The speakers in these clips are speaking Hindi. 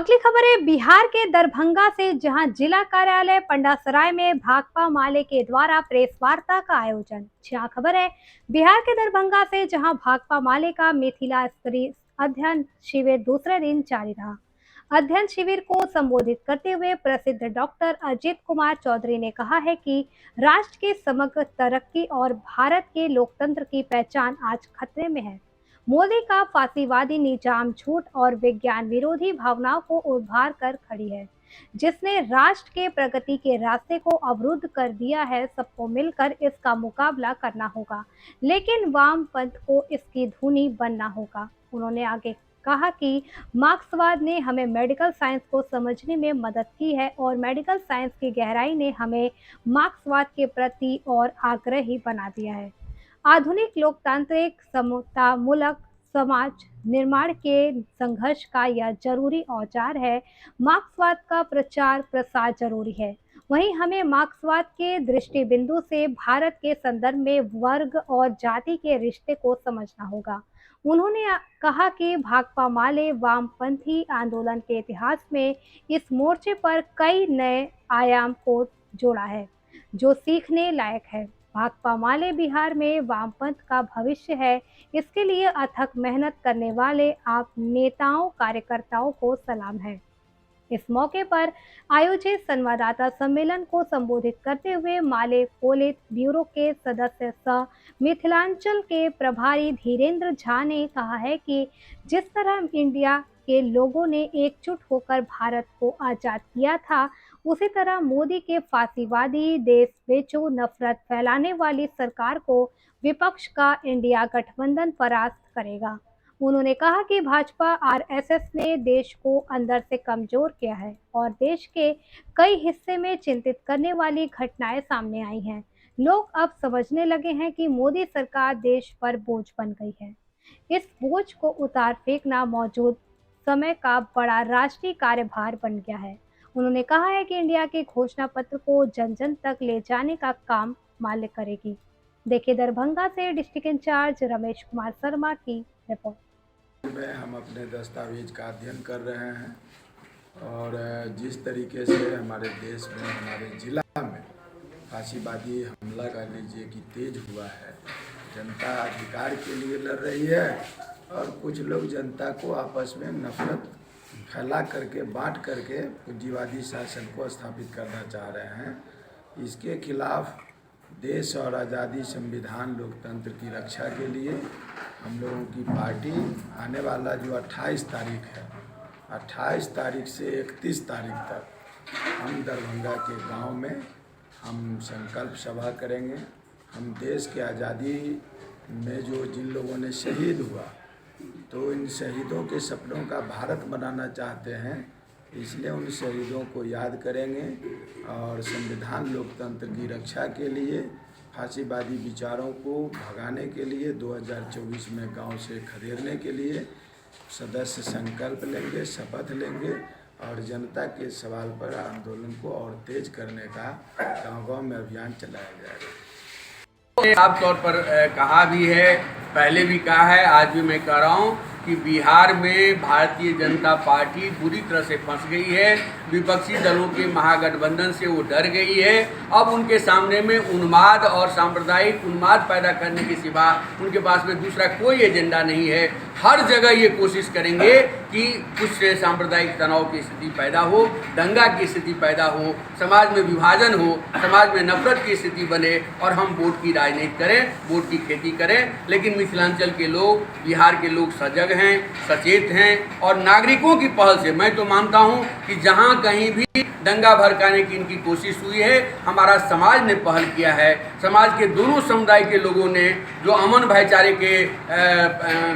अगली खबर है बिहार के दरभंगा से, जहां जिला कार्यालय पंडासराय में भाकपा माले के द्वारा प्रेस वार्ता का आयोजन। जहां खबर है बिहार के दरभंगा से, जहां भाकपा माले का मिथिला स्तरीय अध्ययन शिविर दूसरे दिन जारी रहा। अध्ययन शिविर को संबोधित करते हुए प्रसिद्ध डॉक्टर अजित कुमार चौधरी ने कहा है कि राष्ट्र की समग्र तरक्की और भारत के लोकतंत्र की पहचान आज खतरे में है। मोदी का फांसीवादी निजाम झूठ और विज्ञान विरोधी भावनाओं को उभार कर खड़ी है, जिसने राष्ट्र के प्रगति के रास्ते को अवरुद्ध कर दिया है। सबको मिलकर इसका मुकाबला करना होगा, लेकिन वामपंथ को इसकी धुनी बनना होगा। उन्होंने आगे कहा कि मार्क्सवाद ने हमें मेडिकल साइंस को समझने में मदद की है और मेडिकल साइंस की गहराई ने हमें मार्क्सवाद के प्रति और आग्रही बना दिया है। आधुनिक लोकतांत्रिक समतामूलक समाज निर्माण के संघर्ष का यह जरूरी औजार है। मार्क्सवाद का प्रचार प्रसार जरूरी है। वहीं हमें मार्क्सवाद के दृष्टि बिंदु से भारत के संदर्भ में वर्ग और जाति के रिश्ते को समझना होगा। उन्होंने कहा कि भाकपा माले वामपंथी आंदोलन के इतिहास में इस मोर्चे पर कई नए आयाम को जोड़ा है, जो सीखने लायक है। भाकपा माले बिहार में वामपंथ का भविष्य है। इसके लिए अथक मेहनत करने वाले आप नेताओं कार्यकर्ताओं को सलाम है। इस मौके पर आयोजित संवाददाता सम्मेलन को संबोधित करते हुए माले पोलित ब्यूरो के सदस्य सह मिथिलांचल के प्रभारी धीरेन्द्र झा ने कहा है कि जिस तरह इंडिया के लोगों ने एकजुट होकर भारत को आजाद किया था, उसी तरह मोदी के फांसीवादी देश बेचो नफरत फैलाने वाली सरकार को विपक्ष का इंडिया गठबंधन परास्त करेगा। उन्होंने कहा कि भाजपा आरएसएस ने देश को अंदर से कमजोर किया है और देश के कई हिस्से में चिंतित करने वाली घटनाएं सामने आई हैं। लोग अब समझने लगे हैं कि मोदी सरकार देश पर बोझ बन गई है। इस बोझ को उतार फेंकना मौजूद समय का बड़ा राष्ट्रीय कार्यभार बन गया है। उन्होंने कहा है कि इंडिया के घोषणा पत्र को जन जन तक ले जाने का काम माले करेगी। देखिए दरभंगा से डिस्ट्रिक्ट इंचार्ज रमेश कुमार शर्मा की रिपोर्ट। में हम अपने दस्तावेज का अध्ययन कर रहे हैं और जिस तरीके से हमारे देश में, हमारे जिला में फांसीवादी हमला कर लीजिए कि तेज हुआ है, जनता अधिकार के लिए लड़ रही है और कुछ लोग जनता को आपस में नफरत फैला करके, बांट करके पूंजीवादी शासन को स्थापित करना चाह रहे हैं। इसके खिलाफ देश और आज़ादी, संविधान, लोकतंत्र की रक्षा के लिए हम लोगों की पार्टी आने वाला जो 28 तारीख है, 28 तारीख से 31 तारीख तक हम दरभंगा के गांव में हम संकल्प सभा करेंगे। हम देश की आज़ादी में जो जिन लोगों ने शहीद हुआ, तो इन शहीदों के सपनों का भारत बनाना चाहते हैं, इसलिए उन शहीदों को याद करेंगे और संविधान, लोकतंत्र की रक्षा के लिए, फांसीवादी विचारों को भगाने के लिए 2024 में गांव से खदेड़ने के लिए सदस्य संकल्प लेंगे, शपथ लेंगे और जनता के सवाल पर आंदोलन को और तेज करने का गांव-गांव में अभियान चलाया जाएगा। साफ तौर पर कहा भी है, पहले भी कहा है, आज भी मैं कह रहा हूँ कि बिहार में भारतीय जनता पार्टी बुरी तरह से फंस गई है। विपक्षी दलों के महागठबंधन से वो डर गई है। अब उनके सामने में उन्माद और सांप्रदायिक उन्माद पैदा करने के सिवा उनके पास में दूसरा कोई एजेंडा नहीं है। हर जगह ये कोशिश करेंगे कि कुछ सांप्रदायिक तनाव की स्थिति पैदा हो, दंगा की स्थिति पैदा हो, समाज में विभाजन हो, समाज में नफरत की स्थिति बने और हम वोट की राजनीति करें, वोट की खेती करें। लेकिन मिथिलांचल के लोग, बिहार के लोग सजग हैं, सचेत हैं और नागरिकों की पहल से मैं तो मानता हूं कि जहां कहीं भी दंगा भड़काने की इनकी कोशिश हुई है, हमारा समाज ने पहल किया है। समाज के दोनों समुदाय के लोगों ने जो अमन भाईचारे के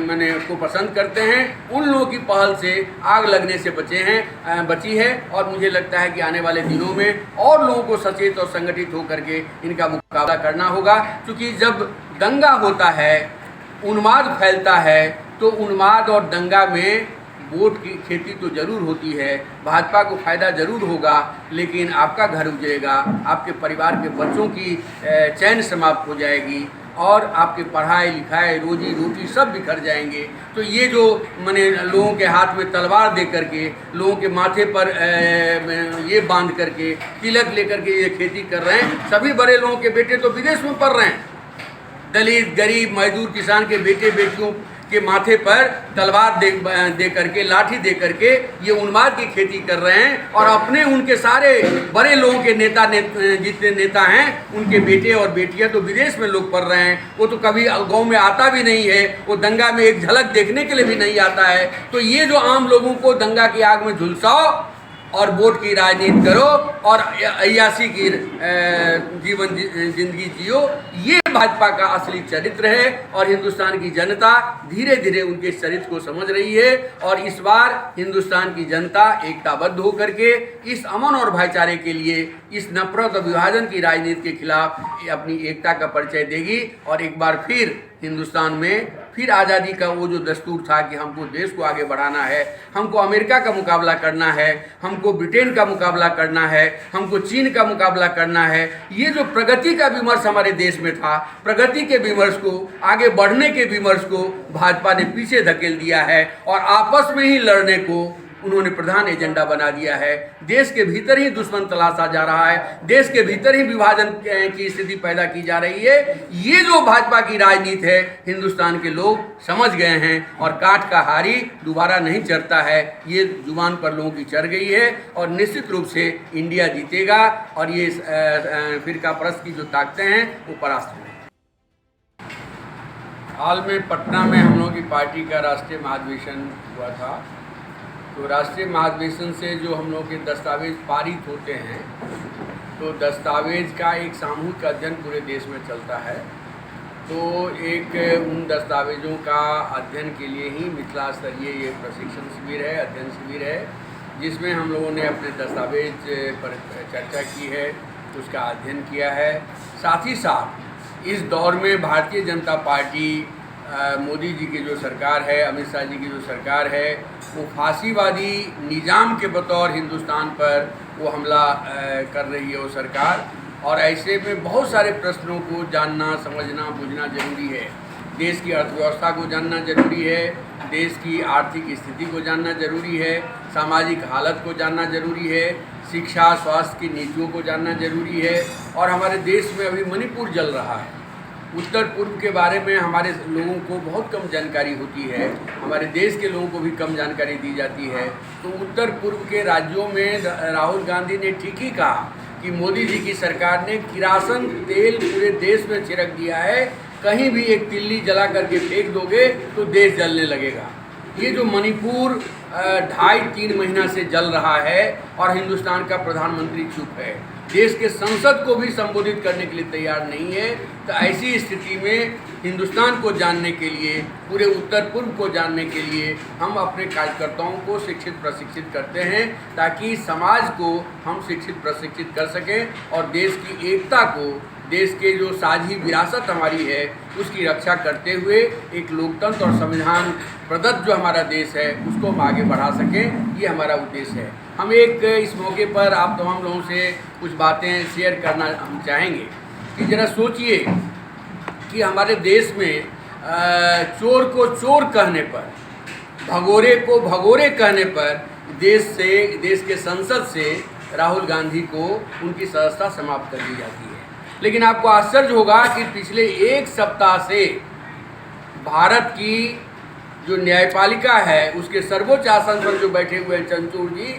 माने को पसंद करते हैं, उन लोगों की पहल से आग लगने से बची है और मुझे लगता है कि आने वाले दिनों में और लोगों को सचेत और संगठित होकर के इनका मुकाबला करना होगा। क्योंकि जब दंगा होता है, उन्माद फैलता है, तो उन्माद और दंगा में वोट की खेती तो जरूर होती है, भाजपा को फायदा जरूर होगा, लेकिन आपका घर उजड़ेगा, आपके परिवार के बच्चों की चैन समाप्त हो जाएगी और आपके पढ़ाई लिखाई रोजी रोटी सब बिखर जाएंगे। तो ये जो मैंने लोगों के हाथ में तलवार दे करके, लोगों के माथे पर ये बांध करके, तिलक लेकर के ये खेती कर रहे हैं, सभी बड़े लोगों के बेटे तो विदेश में पढ़ रहे हैं। दलित, गरीब, मजदूर, किसान के बेटे बेटियों के माथे पर तलवार दे करके, लाठी दे करके ये उन्माद की खेती कर रहे हैं और अपने उनके सारे बड़े लोगों के जितने नेता हैं उनके बेटे और बेटियां तो विदेश में लोग पढ़ रहे हैं। वो तो कभी गांव में आता भी नहीं है, वो दंगा में एक झलक देखने के लिए भी नहीं आता है। तो ये जो आम लोगों को दंगा की आग में झुलसाओ और वोट की राजनीति करो और अय्यासी की जिंदगी जियो, ये भाजपा का असली चरित्र है। और हिंदुस्तान की जनता धीरे धीरे उनके चरित्र को समझ रही है और इस बार हिंदुस्तान की जनता एकताबद्ध होकर के इस अमन और भाईचारे के लिए, इस नफरत और विभाजन की राजनीति के खिलाफ अपनी एकता का परिचय देगी। और एक बार फिर हिंदुस्तान में फिर आज़ादी का वो जो दस्तूर था कि हमको देश को आगे बढ़ाना है, हमको अमेरिका का मुकाबला करना है, हमको ब्रिटेन का मुकाबला करना है, हमको चीन का मुकाबला करना है, ये जो प्रगति का विमर्श हमारे देश में था, प्रगति के विमर्श को, आगे बढ़ने के विमर्श को भाजपा ने पीछे धकेल दिया है और आपस में ही लड़ने को उन्होंने प्रधान एजेंडा बना दिया है। देश के भीतर ही दुश्मन तलाशा जा रहा है, देश के भीतर ही विभाजन की स्थिति पैदा की जा रही है। ये जो भाजपा की राजनीति है हिंदुस्तान के लोग समझ गए हैं और काठ का हारी दोबारा नहीं चढ़ता है, ये जुबान पर लोगों की चढ़ गई है और निश्चित रूप से इंडिया जीतेगा और ये फिरका परस्त की जो ताकतें हैं वो परास्त होंगी। हाल में पटना में हम लोगों की पार्टी का राष्ट्रीय महाधिवेशन हुआ था। तो राष्ट्रीय महाधिवेशन से जो हम लोग के दस्तावेज पारित होते हैं, तो दस्तावेज का एक सामूहिक अध्ययन पूरे देश में चलता है। तो एक उन दस्तावेजों का अध्ययन के लिए ही मिथिला स्तरीय ये प्रशिक्षण शिविर है, अध्ययन शिविर है, जिसमें हम लोगों ने अपने दस्तावेज पर चर्चा की है, उसका अध्ययन किया है। साथ ही साथ इस दौर में भारतीय जनता पार्टी, मोदी जी की जो सरकार है, अमित शाह जी की जो सरकार है, वो फांसीवादी निज़ाम के बतौर हिंदुस्तान पर वो हमला कर रही है वो सरकार। और ऐसे में बहुत सारे प्रश्नों को जानना, समझना, बुझना जरूरी है। देश की अर्थव्यवस्था को जानना जरूरी है, देश की आर्थिक स्थिति को जानना जरूरी है, सामाजिक हालत को जानना जरूरी है, शिक्षा स्वास्थ्य की नीतियों को जानना जरूरी है। और हमारे देश में अभी मणिपुर जल रहा है। उत्तर पूर्व के बारे में हमारे लोगों को बहुत कम जानकारी होती है, हमारे देश के लोगों को भी कम जानकारी दी जाती है। तो उत्तर पूर्व के राज्यों में राहुल गांधी ने ठीक ही कहा कि मोदी जी की सरकार ने किरासन तेल पूरे देश में छिड़क दिया है, कहीं भी एक तिल्ली जला करके फेंक दोगे तो देश जलने लगेगा। ये जो मणिपुर 2.5-3 महीना से जल रहा है और हिंदुस्तान का प्रधानमंत्री चुप है, देश के संसद को भी संबोधित करने के लिए तैयार नहीं है। तो ऐसी स्थिति में हिंदुस्तान को जानने के लिए, पूरे उत्तर पूर्व को जानने के लिए हम अपने कार्यकर्ताओं को शिक्षित प्रशिक्षित करते हैं, ताकि समाज को हम शिक्षित प्रशिक्षित कर सकें और देश की एकता को, देश के जो साझी विरासत हमारी है उसकी रक्षा करते हुए एक लोकतंत्र और संविधान प्रदत्त जो हमारा देश है उसको हम आगे बढ़ा सकें, ये हमारा उद्देश्य है। हम एक इस मौके पर आप तमाम लोगों से कुछ बातें शेयर करना हम चाहेंगे कि जरा सोचिए कि हमारे देश में चोर को चोर कहने पर, भगोरे को भगोरे कहने पर देश के संसद से राहुल गांधी को उनकी सदस्यता समाप्त कर दी जाती है। लेकिन आपको आश्चर्य होगा कि पिछले एक सप्ताह से भारत की जो न्यायपालिका है उसके सर्वोच्च आसन पर जो बैठे हुए चंद्रचूड़ जी,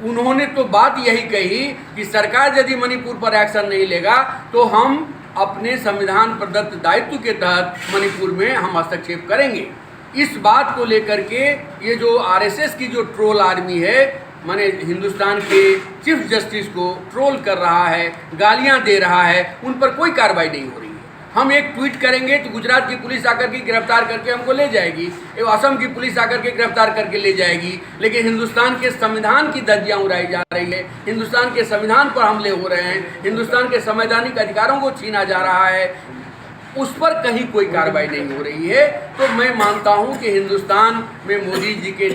उन्होंने तो बात यही कही कि सरकार यदि मणिपुर पर एक्शन नहीं लेगा तो हम अपने संविधान प्रदत्त दायित्व के तहत मणिपुर में हम हस्तक्षेप करेंगे। इस बात को लेकर के ये जो आरएसएस की जो ट्रोल आर्मी है, माने हिंदुस्तान के चीफ जस्टिस को ट्रोल कर रहा है, गालियां दे रहा है, उन पर कोई कार्रवाई नहीं हो रही है। हम एक ट्वीट करेंगे तो गुजरात की पुलिस आकर के गिरफ्तार करके हमको ले जाएगी, एवं असम की पुलिस आकर के गिरफ्तार करके ले जाएगी, लेकिन हिंदुस्तान के संविधान की धज्जियां उड़ाई जा रही है, हिंदुस्तान के संविधान पर हमले हो रहे हैं, हिंदुस्तान के संवैधानिक अधिकारों को छीना जा रहा है। उस पर कहीं कोई कार्रवाई नहीं हो रही है। तो मैं मानता हूं कि हिंदुस्तान में मोदी जी के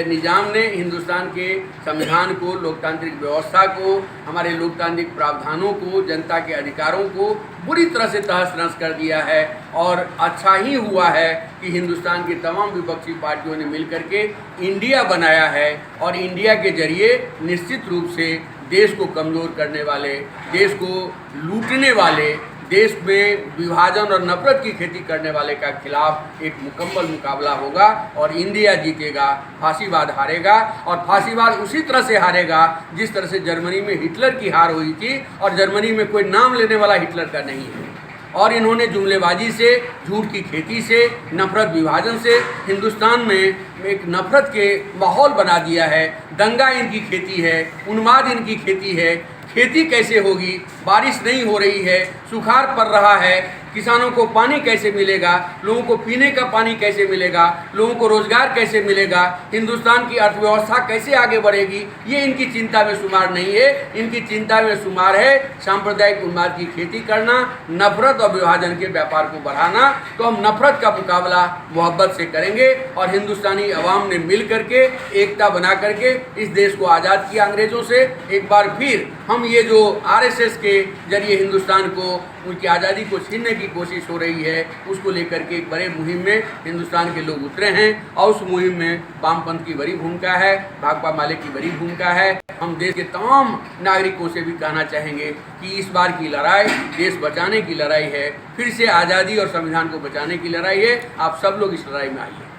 निजाम ने हिंदुस्तान के संविधान को, लोकतांत्रिक व्यवस्था को, हमारे लोकतांत्रिक प्रावधानों को, जनता के अधिकारों को बुरी तरह से तहस-नहस कर दिया है। और अच्छा ही हुआ है कि हिंदुस्तान की तमाम विपक्षी पार्टियों ने मिलकर के इंडिया बनाया है और इंडिया के जरिए निश्चित रूप से देश को कमज़ोर करने वाले, देश को लूटने वाले, देश में विभाजन और नफरत की खेती करने वाले का खिलाफ एक मुकम्मल मुकाबला होगा और इंडिया जीतेगा, फासीवाद हारेगा। और फासीवाद उसी तरह से हारेगा जिस तरह से जर्मनी में हिटलर की हार हुई थी, और जर्मनी में कोई नाम लेने वाला हिटलर का नहीं है। और इन्होंने जुमलेबाजी से, झूठ की खेती से, नफरत विभाजन से हिंदुस्तान में एक नफरत के माहौल बना दिया है। दंगा इनकी खेती है, उन्माद इनकी खेती है। खेती कैसे होगी? बारिश नहीं हो रही है, सुखाड़ पड़ रहा है, किसानों को पानी कैसे मिलेगा, लोगों को पीने का पानी कैसे मिलेगा, लोगों को रोजगार कैसे मिलेगा, हिंदुस्तान की अर्थव्यवस्था कैसे आगे बढ़ेगी, ये इनकी चिंता में शुमार नहीं है। इनकी चिंता में शुमार है सांप्रदायिक उन्माद की खेती करना, नफरत और विभाजन के व्यापार को बढ़ाना। तो हम नफरत का मुकाबला मोहब्बत से करेंगे और हिंदुस्तानी अवाम ने मिल करके, एकता बना करके इस देश को आज़ाद किया अंग्रेज़ों से। एक बार फिर हम ये जो आरएसएस के जरिए हिंदुस्तान को, उनकी आज़ादी को छीनने की कोशिश हो रही है, उसको लेकर के एक बड़े मुहिम में हिंदुस्तान के लोग उतरे हैं। और उस मुहिम में वामपंथ की बड़ी भूमिका है, भाकपा माले की बड़ी भूमिका है। हम देश के तमाम नागरिकों से भी कहना चाहेंगे कि इस बार की लड़ाई देश बचाने की लड़ाई है, फिर से आज़ादी और संविधान को बचाने की लड़ाई है। आप सब लोग इस लड़ाई में आइए।